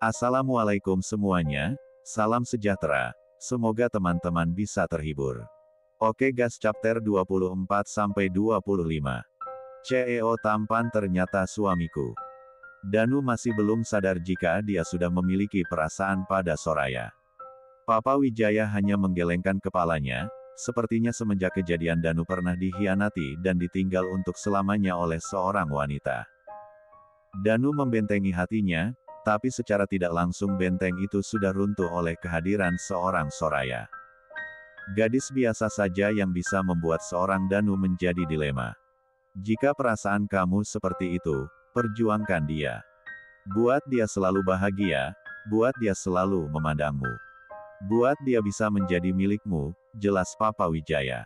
Assalamualaikum semuanya, salam sejahtera, semoga teman-teman bisa terhibur. Oke guys, chapter 24-25. CEO tampan ternyata suamiku. Danu masih belum sadar jika dia sudah memiliki perasaan pada Soraya. Papa Wijaya hanya menggelengkan kepalanya, sepertinya semenjak kejadian Danu pernah dikhianati dan ditinggal untuk selamanya oleh seorang wanita. Danu membentengi hatinya, tapi secara tidak langsung benteng itu sudah runtuh oleh kehadiran seorang Soraya. Gadis biasa saja yang bisa membuat seorang Danu menjadi dilema. Jika perasaan kamu seperti itu, perjuangkan dia. Buat dia selalu bahagia, buat dia selalu memandangmu. Buat dia bisa menjadi milikmu, jelas Papa Wijaya.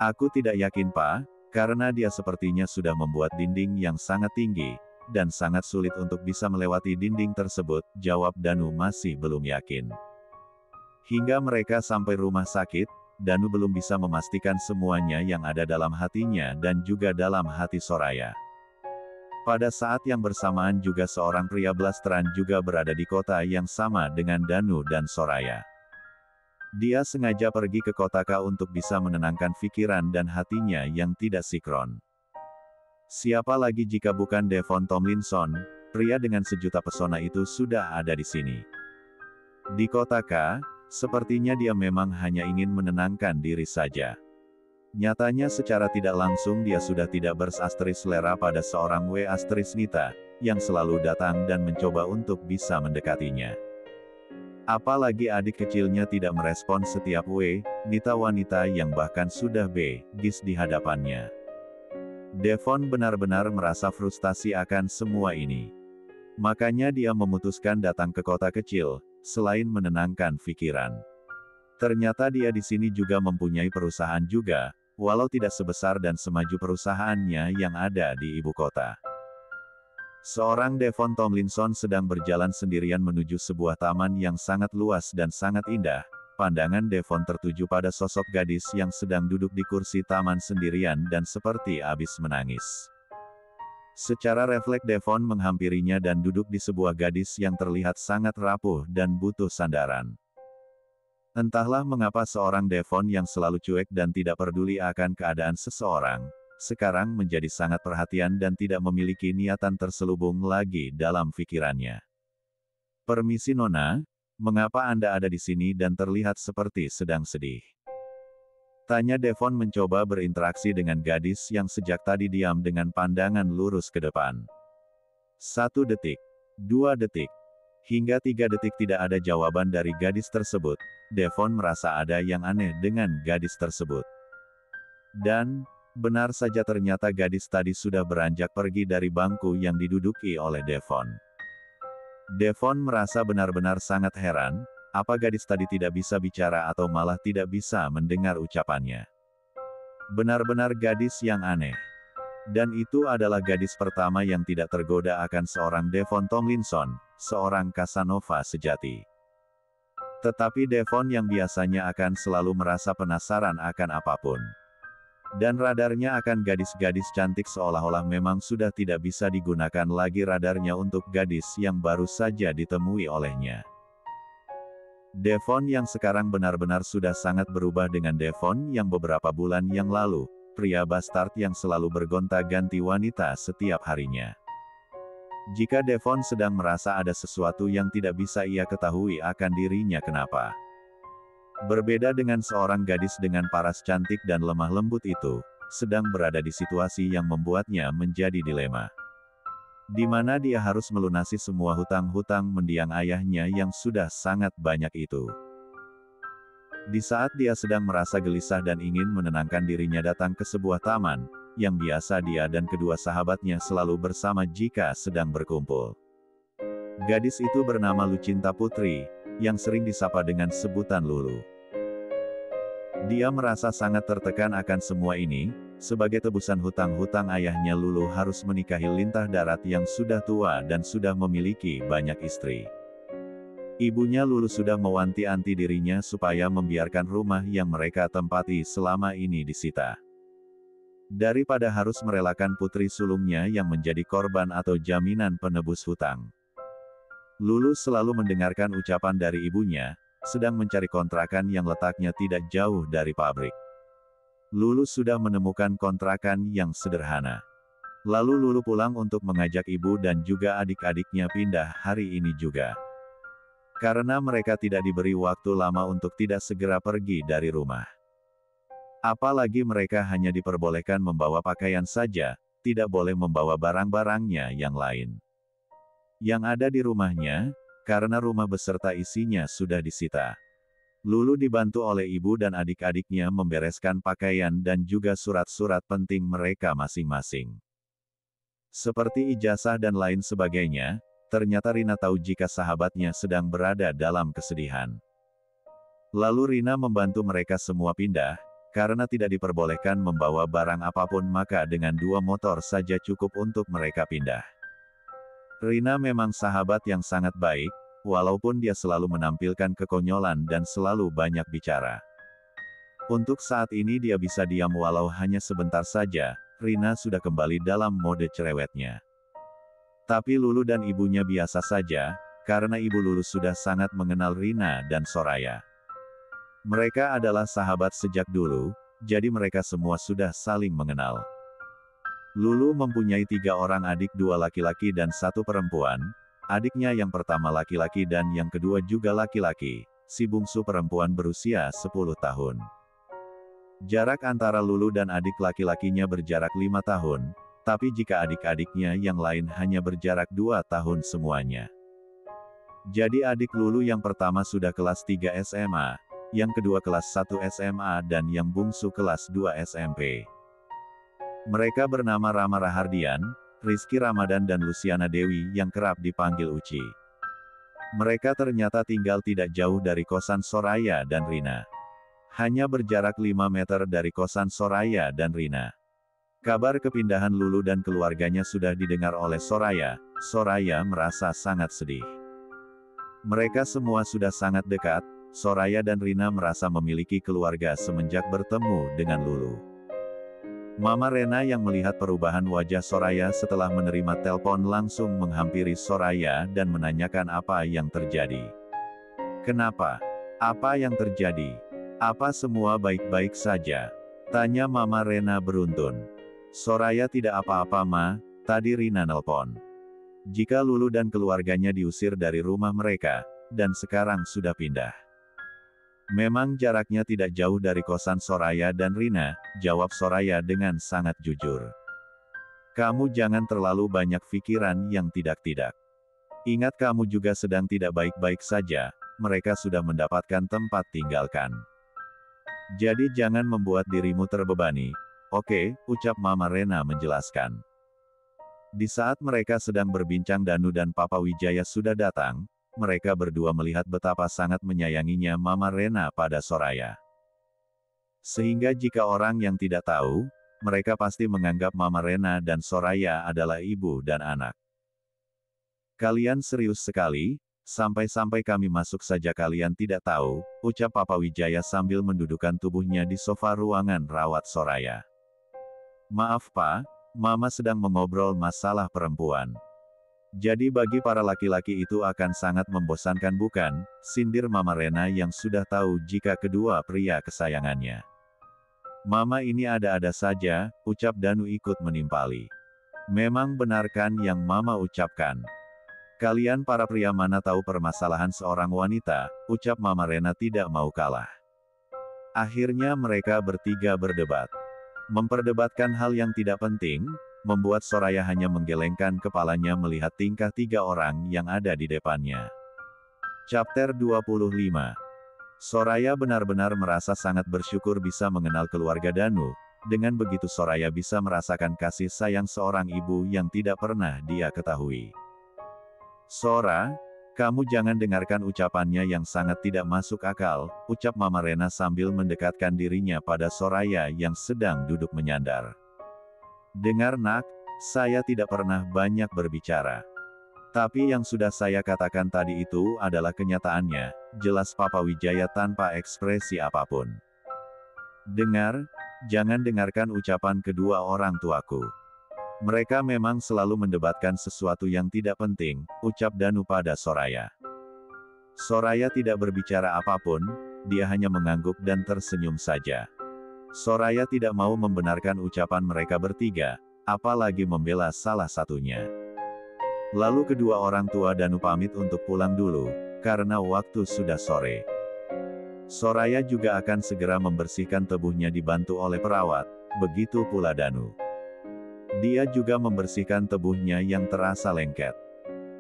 Aku tidak yakin Pak, karena dia sepertinya sudah membuat dinding yang sangat tinggi, dan sangat sulit untuk bisa melewati dinding tersebut, jawab Danu masih belum yakin. Hingga mereka sampai rumah sakit, Danu belum bisa memastikan semuanya yang ada dalam hatinya dan juga dalam hati Soraya. Pada saat yang bersamaan juga seorang pria blasteran juga berada di kota yang sama dengan Danu dan Soraya. Dia sengaja pergi ke kotaka untuk bisa menenangkan pikiran dan hatinya yang tidak sinkron. Siapa lagi jika bukan Devon Tomlinson, pria dengan sejuta pesona itu sudah ada di sini. Di kotaka, sepertinya dia memang hanya ingin menenangkan diri saja. Nyatanya secara tidak langsung dia sudah tidak selera pada seorang W. Nita, yang selalu datang dan mencoba untuk bisa mendekatinya. Apalagi adik kecilnya tidak merespon setiap W. Nita wanita yang bahkan sudah B.gis di hadapannya. Devon benar-benar merasa frustasi akan semua ini. Makanya dia memutuskan datang ke kota kecil, selain menenangkan pikiran. Ternyata dia di sini juga mempunyai perusahaan juga, walau tidak sebesar dan semaju perusahaannya yang ada di ibu kota. Seorang Devon Tomlinson sedang berjalan sendirian menuju sebuah taman yang sangat luas dan sangat indah. Pandangan Devon tertuju pada sosok gadis yang sedang duduk di kursi taman sendirian dan seperti habis menangis. Secara refleks Devon menghampirinya dan duduk di sebuah gadis yang terlihat sangat rapuh dan butuh sandaran. Entahlah mengapa seorang Devon yang selalu cuek dan tidak peduli akan keadaan seseorang, sekarang menjadi sangat perhatian dan tidak memiliki niatan terselubung lagi dalam pikirannya. Permisi Nona, mengapa Anda ada di sini dan terlihat seperti sedang sedih? Tanya Devon mencoba berinteraksi dengan gadis yang sejak tadi diam dengan pandangan lurus ke depan. 1 detik, 2 detik, hingga 3 detik tidak ada jawaban dari gadis tersebut. Devon merasa ada yang aneh dengan gadis tersebut. Dan, benar saja ternyata gadis tadi sudah beranjak pergi dari bangku yang diduduki oleh Devon. Devon merasa benar-benar sangat heran, apa gadis tadi tidak bisa bicara atau malah tidak bisa mendengar ucapannya. Benar-benar gadis yang aneh. Dan itu adalah gadis pertama yang tidak tergoda akan seorang Devon Tomlinson, seorang Casanova sejati. Tetapi Devon yang biasanya akan selalu merasa penasaran akan apapun. Dan radarnya akan gadis-gadis cantik seolah-olah memang sudah tidak bisa digunakan lagi radarnya untuk gadis yang baru saja ditemui olehnya. Devon yang sekarang benar-benar sudah sangat berubah dengan Devon yang beberapa bulan yang lalu, pria bastard yang selalu bergonta-ganti wanita setiap harinya. Jika Devon sedang merasa ada sesuatu yang tidak bisa ia ketahui akan dirinya kenapa. Berbeda dengan seorang gadis dengan paras cantik dan lemah lembut itu, sedang berada di situasi yang membuatnya menjadi dilema. Di mana dia harus melunasi semua hutang-hutang mendiang ayahnya yang sudah sangat banyak itu. Di saat dia sedang merasa gelisah dan ingin menenangkan dirinya datang ke sebuah taman, yang biasa dia dan kedua sahabatnya selalu bersama jika sedang berkumpul. Gadis itu bernama Lucinta Putri, yang sering disapa dengan sebutan Lulu. Dia merasa sangat tertekan akan semua ini, sebagai tebusan hutang-hutang ayahnya Lulu harus menikahi lintah darat yang sudah tua dan sudah memiliki banyak istri. Ibunya Lulu sudah mewanti-wanti dirinya supaya membiarkan rumah yang mereka tempati selama ini disita. Daripada harus merelakan putri sulungnya yang menjadi korban atau jaminan penebus hutang. Lulu selalu mendengarkan ucapan dari ibunya, sedang mencari kontrakan yang letaknya tidak jauh dari pabrik. Lulu sudah menemukan kontrakan yang sederhana. Lalu Lulu pulang untuk mengajak ibu dan juga adik-adiknya pindah hari ini juga. Karena mereka tidak diberi waktu lama untuk tidak segera pergi dari rumah. Apalagi mereka hanya diperbolehkan membawa pakaian saja, tidak boleh membawa barang-barangnya yang lain. Yang ada di rumahnya, karena rumah beserta isinya sudah disita. Lulu dibantu oleh ibu dan adik-adiknya membereskan pakaian dan juga surat-surat penting mereka masing-masing. Seperti ijazah dan lain sebagainya, ternyata Rina tahu jika sahabatnya sedang berada dalam kesedihan. Lalu Rina membantu mereka semua pindah, karena tidak diperbolehkan membawa barang apapun maka dengan 2 motor saja cukup untuk mereka pindah. Rina memang sahabat yang sangat baik, walaupun dia selalu menampilkan kekonyolan dan selalu banyak bicara. Untuk saat ini dia bisa diam walau hanya sebentar saja, Rina sudah kembali dalam mode cerewetnya. Tapi Lulu dan ibunya biasa saja, karena ibu Lulu sudah sangat mengenal Rina dan Soraya. Mereka adalah sahabat sejak dulu, jadi mereka semua sudah saling mengenal. Lulu mempunyai 3 orang adik, 2 laki-laki dan 1 perempuan. Adiknya yang pertama laki-laki dan yang kedua juga laki-laki. Si bungsu perempuan berusia 10 tahun. Jarak antara Lulu dan adik laki-lakinya berjarak 5 tahun, tapi jika adik-adiknya yang lain hanya berjarak 2 tahun semuanya. Jadi adik Lulu yang pertama sudah kelas 3 SMA, yang kedua kelas 1 SMA dan yang bungsu kelas 2 SMP. Mereka bernama Rama Rahardian, Rizky Ramadan dan Luciana Dewi yang kerap dipanggil Uci. Mereka ternyata tinggal tidak jauh dari kosan Soraya dan Rina. Hanya berjarak 5 meter dari kosan Soraya dan Rina. Kabar kepindahan Lulu dan keluarganya sudah didengar oleh Soraya. Soraya merasa sangat sedih. Mereka semua sudah sangat dekat. Soraya dan Rina merasa memiliki keluarga semenjak bertemu dengan Lulu. Mama Rena yang melihat perubahan wajah Soraya setelah menerima telepon langsung menghampiri Soraya dan menanyakan apa yang terjadi. "Kenapa? Apa yang terjadi? Apa semua baik-baik saja?" tanya Mama Rena beruntun. "Soraya tidak apa-apa Ma, tadi Rina nelpon. Jika Lulu dan keluarganya diusir dari rumah mereka, dan sekarang sudah pindah. Memang jaraknya tidak jauh dari kosan Soraya dan Rina," jawab Soraya dengan sangat jujur. "Kamu jangan terlalu banyak pikiran yang tidak-tidak. Ingat kamu juga sedang tidak baik-baik saja, mereka sudah mendapatkan tempat tinggalkan. Jadi jangan membuat dirimu terbebani, oke?" ucap Mama Rena menjelaskan. Di saat mereka sedang berbincang Danu dan Papa Wijaya sudah datang. Mereka berdua melihat betapa sangat menyayanginya Mama Rena pada Soraya. Sehingga jika orang yang tidak tahu, mereka pasti menganggap Mama Rena dan Soraya adalah ibu dan anak. "Kalian serius sekali, sampai-sampai kami masuk saja kalian tidak tahu," ucap Papa Wijaya sambil mendudukkan tubuhnya di sofa ruangan rawat Soraya. "Maaf Pak, Mama sedang mengobrol masalah perempuan. Jadi bagi para laki-laki itu akan sangat membosankan bukan?" sindir Mama Rena yang sudah tahu jika kedua pria kesayangannya. "Mama ini ada-ada saja," ucap Danu ikut menimpali. "Memang benarkan yang Mama ucapkan. Kalian para pria mana tahu permasalahan seorang wanita," ucap Mama Rena tidak mau kalah. Akhirnya mereka bertiga berdebat. Memperdebatkan hal yang tidak penting, membuat Soraya hanya menggelengkan kepalanya melihat tingkah 3 orang yang ada di depannya. Chapter 25. Soraya benar-benar merasa sangat bersyukur bisa mengenal keluarga Danu. Dengan begitu Soraya bisa merasakan kasih sayang seorang ibu yang tidak pernah dia ketahui. "Sora, kamu jangan dengarkan ucapannya yang sangat tidak masuk akal," ucap Mama Rena sambil mendekatkan dirinya pada Soraya yang sedang duduk menyandar. "Dengar Nak, saya tidak pernah banyak berbicara. Tapi yang sudah saya katakan tadi itu adalah kenyataannya," jelas Papa Wijaya tanpa ekspresi apapun. "Dengar, jangan dengarkan ucapan kedua orang tuaku. Mereka memang selalu mendebatkan sesuatu yang tidak penting, ucap Danu pada Soraya. Soraya tidak berbicara apapun, dia hanya mengangguk dan tersenyum saja. Soraya tidak mau membenarkan ucapan mereka bertiga, apalagi membela salah satunya. Lalu kedua orang tua Danu pamit untuk pulang dulu, karena waktu sudah sore. Soraya juga akan segera membersihkan tubuhnya dibantu oleh perawat, begitu pula Danu. Dia juga membersihkan tubuhnya yang terasa lengket.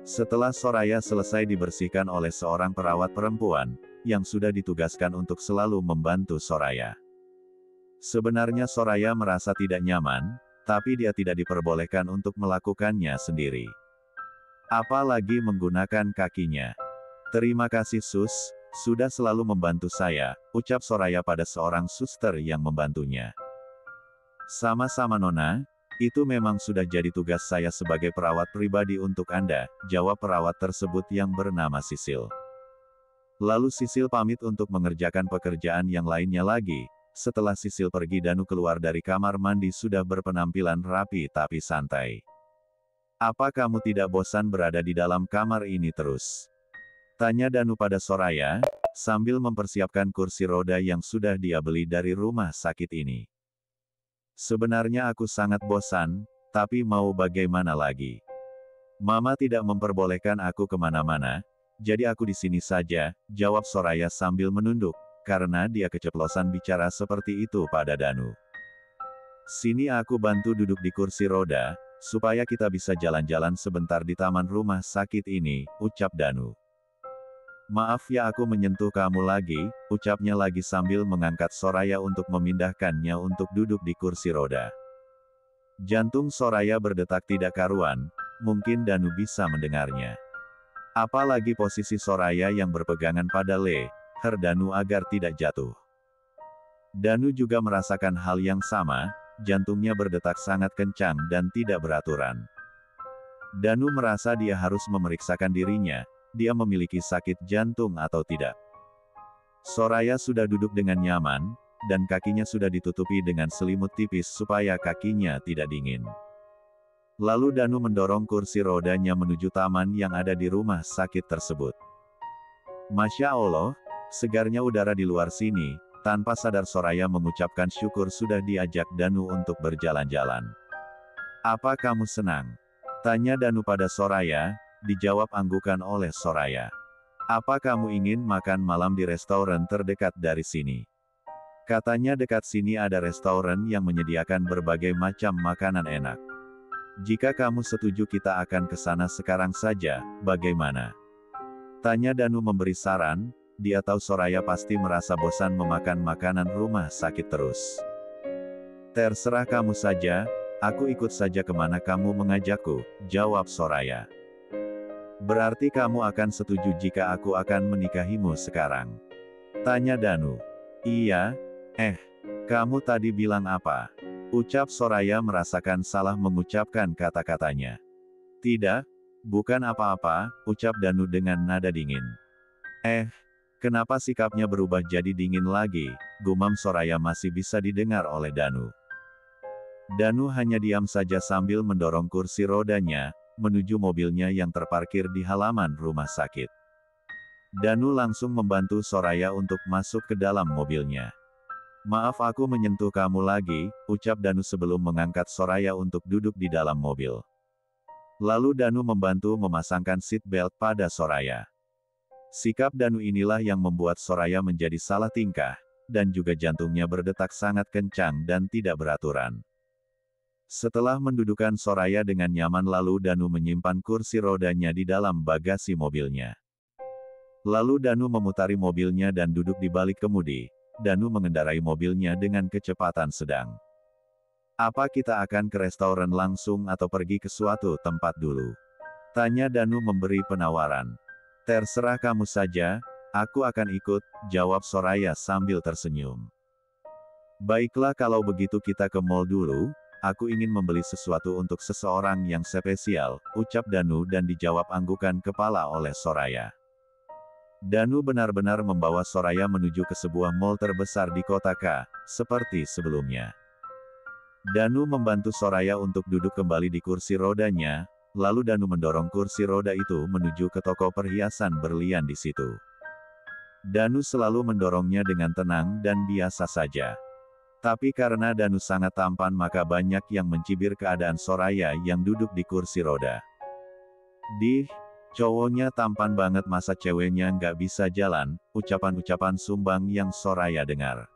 Setelah Soraya selesai dibersihkan oleh seorang perawat perempuan, yang sudah ditugaskan untuk selalu membantu Soraya. Sebenarnya Soraya merasa tidak nyaman, tapi dia tidak diperbolehkan untuk melakukannya sendiri. Apalagi menggunakan kakinya. Terima kasih Sus, sudah selalu membantu saya, ucap Soraya pada seorang suster yang membantunya. Sama-sama Nona, itu memang sudah jadi tugas saya sebagai perawat pribadi untuk Anda, jawab perawat tersebut yang bernama Sisil. Lalu Sisil pamit untuk mengerjakan pekerjaan yang lainnya lagi. Setelah Sisil pergi Danu keluar dari kamar mandi sudah berpenampilan rapi tapi santai. Apa kamu tidak bosan berada di dalam kamar ini terus? Tanya Danu pada Soraya, sambil mempersiapkan kursi roda yang sudah dia beli dari rumah sakit ini. Sebenarnya aku sangat bosan, tapi mau bagaimana lagi? Mama tidak memperbolehkan aku kemana-mana, jadi aku di sini saja, jawab Soraya sambil menunduk, karena dia keceplosan bicara seperti itu pada Danu. Sini aku bantu duduk di kursi roda, supaya kita bisa jalan-jalan sebentar di taman rumah sakit ini, ucap Danu. Maaf ya aku menyentuh kamu lagi, ucapnya lagi sambil mengangkat Soraya untuk memindahkannya untuk duduk di kursi roda. Jantung Soraya berdetak tidak karuan, mungkin Danu bisa mendengarnya. Apalagi posisi Soraya yang berpegangan pada leher Danu agar tidak jatuh. Danu juga merasakan hal yang sama, jantungnya berdetak sangat kencang dan tidak beraturan. Danu merasa dia harus memeriksakan dirinya, dia memiliki sakit jantung atau tidak. Soraya sudah duduk dengan nyaman, dan kakinya sudah ditutupi dengan selimut tipis supaya kakinya tidak dingin. Lalu Danu mendorong kursi rodanya menuju taman yang ada di rumah sakit tersebut. Masya Allah, segarnya udara di luar sini, tanpa sadar Soraya mengucapkan syukur sudah diajak Danu untuk berjalan-jalan. Apa kamu senang? Tanya Danu pada Soraya, dijawab anggukan oleh Soraya. Apa kamu ingin makan malam di restoran terdekat dari sini? Katanya dekat sini ada restoran yang menyediakan berbagai macam makanan enak. Jika kamu setuju kita akan ke sana sekarang saja, bagaimana? Tanya Danu memberi saran, dia tahu Soraya pasti merasa bosan memakan makanan rumah sakit terus. Terserah kamu saja, aku ikut saja kemana kamu mengajakku, jawab Soraya. Berarti kamu akan setuju jika aku akan menikahimu sekarang? Tanya Danu. Iya, kamu tadi bilang apa? Ucap Soraya merasakan salah mengucapkan kata-katanya. Tidak, bukan apa-apa, ucap Danu dengan nada dingin. Kenapa sikapnya berubah jadi dingin lagi, gumam Soraya masih bisa didengar oleh Danu. Danu hanya diam saja sambil mendorong kursi rodanya, menuju mobilnya yang terparkir di halaman rumah sakit. Danu langsung membantu Soraya untuk masuk ke dalam mobilnya. Maaf aku menyentuh kamu lagi, ucap Danu sebelum mengangkat Soraya untuk duduk di dalam mobil. Lalu Danu membantu memasangkan seat belt pada Soraya. Sikap Danu inilah yang membuat Soraya menjadi salah tingkah, dan juga jantungnya berdetak sangat kencang dan tidak beraturan. Setelah mendudukan Soraya dengan nyaman lalu Danu menyimpan kursi rodanya di dalam bagasi mobilnya. Lalu Danu memutari mobilnya dan duduk di balik kemudi. Danu mengendarai mobilnya dengan kecepatan sedang. Apa kita akan ke restoran langsung atau pergi ke suatu tempat dulu? Tanya Danu memberi penawaran. Terserah kamu saja, aku akan ikut, jawab Soraya sambil tersenyum. Baiklah kalau begitu kita ke mall dulu. Aku ingin membeli sesuatu untuk seseorang yang spesial, ucap Danu dan dijawab anggukan kepala oleh Soraya. Danu benar-benar membawa Soraya menuju ke sebuah mall terbesar di kota K, seperti sebelumnya. Danu membantu Soraya untuk duduk kembali di kursi rodanya, lalu Danu mendorong kursi roda itu menuju ke toko perhiasan berlian di situ. Danu selalu mendorongnya dengan tenang dan biasa saja. Tapi karena Danu sangat tampan maka banyak yang mencibir keadaan Soraya yang duduk di kursi roda. Cowoknya tampan banget masa ceweknya nggak bisa jalan, ucapan-ucapan sumbang yang Soraya dengar.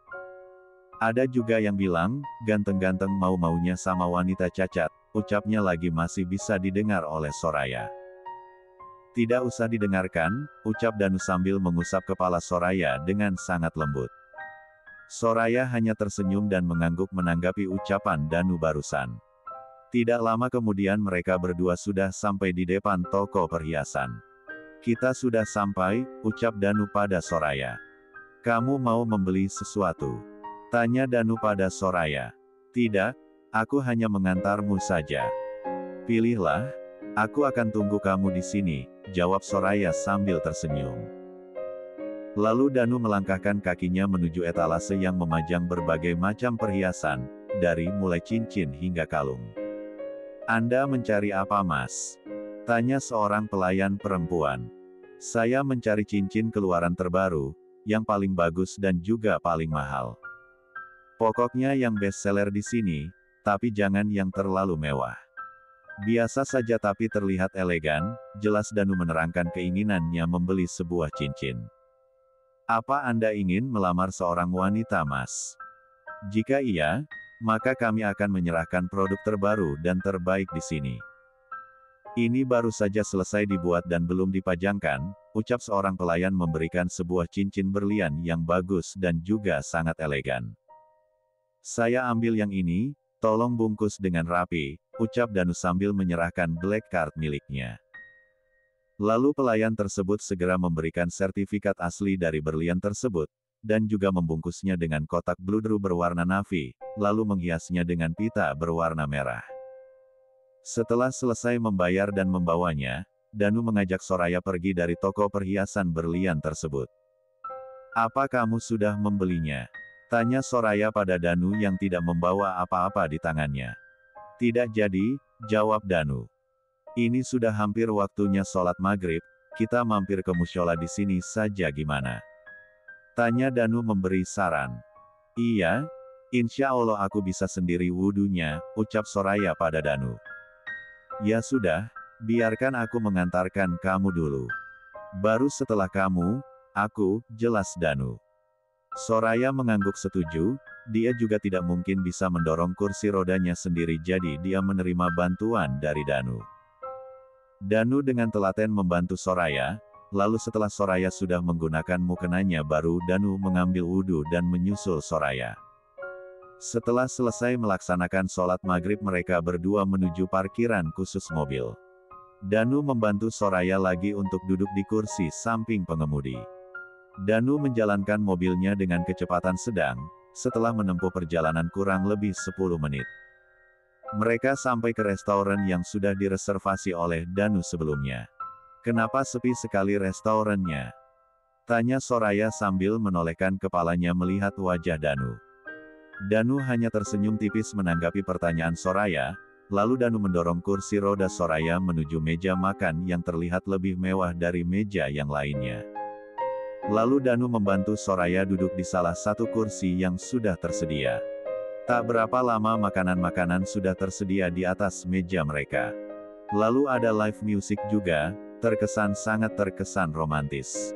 Ada juga yang bilang, ganteng-ganteng mau-maunya sama wanita cacat, ucapnya lagi masih bisa didengar oleh Soraya. Tidak usah didengarkan, ucap Danu sambil mengusap kepala Soraya dengan sangat lembut. Soraya hanya tersenyum dan mengangguk menanggapi ucapan Danu barusan. Tidak lama kemudian mereka berdua sudah sampai di depan toko perhiasan. Kita sudah sampai, ucap Danu pada Soraya. Kamu mau membeli sesuatu? Tanya Danu pada Soraya. Tidak, aku hanya mengantarmu saja. Pilihlah, aku akan tunggu kamu di sini, jawab Soraya sambil tersenyum. Lalu Danu melangkahkan kakinya menuju etalase yang memajang berbagai macam perhiasan, dari mulai cincin hingga kalung. Anda mencari apa, Mas? Tanya seorang pelayan perempuan. Saya mencari cincin keluaran terbaru, yang paling bagus dan juga paling mahal. Pokoknya yang bestseller di sini, tapi jangan yang terlalu mewah. Biasa saja tapi terlihat elegan, jelas Danu menerangkan keinginannya membeli sebuah cincin. Apa Anda ingin melamar seorang wanita, Mas? Jika iya, maka kami akan menyerahkan produk terbaru dan terbaik di sini. Ini baru saja selesai dibuat dan belum dipajangkan, ucap seorang pelayan memberikan sebuah cincin berlian yang bagus dan juga sangat elegan. Saya ambil yang ini, tolong bungkus dengan rapi, ucap Danu sambil menyerahkan black card miliknya. Lalu pelayan tersebut segera memberikan sertifikat asli dari berlian tersebut, dan juga membungkusnya dengan kotak bludru berwarna navy, lalu menghiasnya dengan pita berwarna merah. Setelah selesai membayar dan membawanya, Danu mengajak Soraya pergi dari toko perhiasan berlian tersebut. Apa kamu sudah membelinya? Tanya Soraya pada Danu yang tidak membawa apa-apa di tangannya. Tidak jadi, jawab Danu. Ini sudah hampir waktunya sholat maghrib, kita mampir ke musyola di sini saja gimana? Tanya Danu memberi saran. Iya, insya Allah aku bisa sendiri wudunya, ucap Soraya pada Danu. Ya sudah, biarkan aku mengantarkan kamu dulu. Baru setelah kamu, aku, jelas Danu. Soraya mengangguk setuju, dia juga tidak mungkin bisa mendorong kursi rodanya sendiri jadi dia menerima bantuan dari Danu. Danu dengan telaten membantu Soraya, lalu setelah Soraya sudah menggunakan mukenanya baru Danu mengambil wudhu dan menyusul Soraya. Setelah selesai melaksanakan sholat maghrib mereka berdua menuju parkiran khusus mobil. Danu membantu Soraya lagi untuk duduk di kursi samping pengemudi. Danu menjalankan mobilnya dengan kecepatan sedang, setelah menempuh perjalanan kurang lebih 10 menit. Mereka sampai ke restoran yang sudah direservasi oleh Danu sebelumnya. Kenapa sepi sekali restorannya? Tanya Soraya sambil menolehkan kepalanya melihat wajah Danu. Danu hanya tersenyum tipis menanggapi pertanyaan Soraya, lalu Danu mendorong kursi roda Soraya menuju meja makan yang terlihat lebih mewah dari meja yang lainnya. Lalu Danu membantu Soraya duduk di salah satu kursi yang sudah tersedia. Tak berapa lama makanan-makanan sudah tersedia di atas meja mereka. Lalu ada live music juga, sangat terkesan romantis.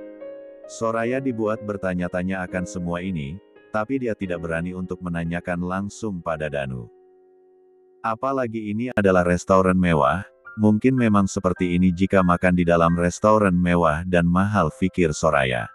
Soraya dibuat bertanya-tanya akan semua ini, tapi dia tidak berani untuk menanyakan langsung pada Danu. Apalagi ini adalah restoran mewah, mungkin memang seperti ini jika makan di dalam restoran mewah dan mahal, pikir Soraya.